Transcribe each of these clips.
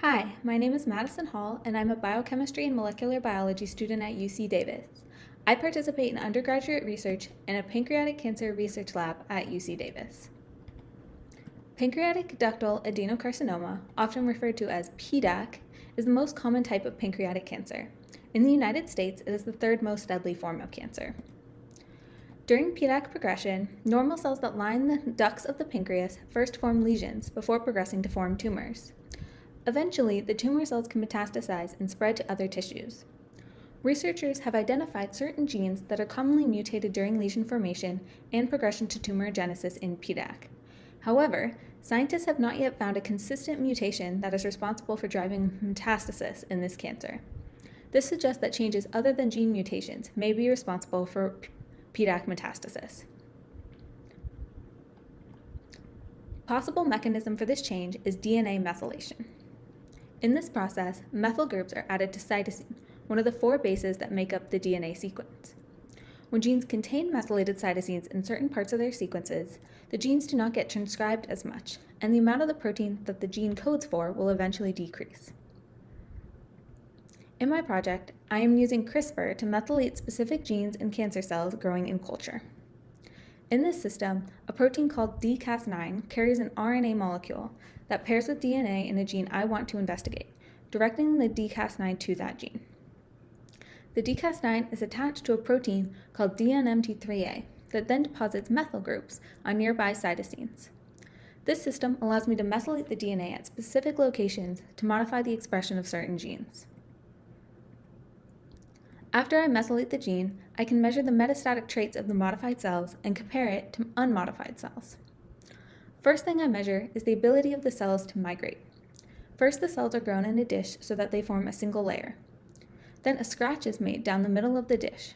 Hi, my name is Madison Hall, and I'm a biochemistry and molecular biology student at UC Davis. I participate in undergraduate research in a pancreatic cancer research lab at UC Davis. Pancreatic ductal adenocarcinoma, often referred to as PDAC, is the most common type of pancreatic cancer. In the United States, it is the third most deadly form of cancer. During PDAC progression, normal cells that line the ducts of the pancreas first form lesions before progressing to form tumors. Eventually, the tumor cells can metastasize and spread to other tissues. Researchers have identified certain genes that are commonly mutated during lesion formation and progression to tumorigenesis in PDAC. However, scientists have not yet found a consistent mutation that is responsible for driving metastasis in this cancer. This suggests that changes other than gene mutations may be responsible for PDAC metastasis. Possible mechanism for this change is DNA methylation. In this process, methyl groups are added to cytosine, one of the 4 bases that make up the DNA sequence. When genes contain methylated cytosines in certain parts of their sequences, the genes do not get transcribed as much, and the amount of the protein that the gene codes for will eventually decrease. In my project, I am using CRISPR to methylate specific genes in cancer cells growing in culture. In this system, a protein called dCas9 carries an RNA molecule that pairs with DNA in a gene I want to investigate, directing the dCas9 to that gene. The dCas9 is attached to a protein called DNMT3A that then deposits methyl groups on nearby cytosines. This system allows me to methylate the DNA at specific locations to modify the expression of certain genes. After I methylate the gene, I can measure the metastatic traits of the modified cells and compare it to unmodified cells. First thing I measure is the ability of the cells to migrate. First, the cells are grown in a dish so that they form a single layer. Then a scratch is made down the middle of the dish.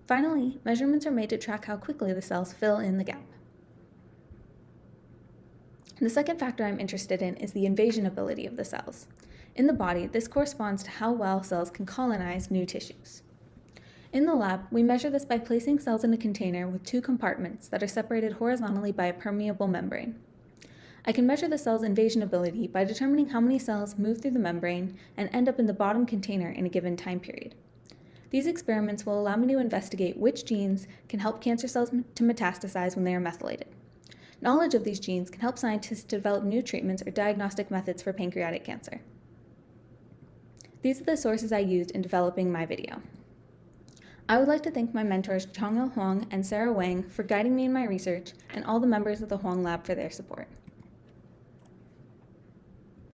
Finally, measurements are made to track how quickly the cells fill in the gap. The second factor I'm interested in is the invasion ability of the cells. In the body, this corresponds to how well cells can colonize new tissues. In the lab, we measure this by placing cells in a container with 2 compartments that are separated horizontally by a permeable membrane. I can measure the cell's invasion ability by determining how many cells move through the membrane and end up in the bottom container in a given time period. These experiments will allow me to investigate which genes can help cancer cells to metastasize when they are methylated. Knowledge of these genes can help scientists develop new treatments or diagnostic methods for pancreatic cancer. These are the sources I used in developing my video. I would like to thank my mentors Changil Huang and Sarah Wang for guiding me in my research, and all the members of the Huang Lab for their support.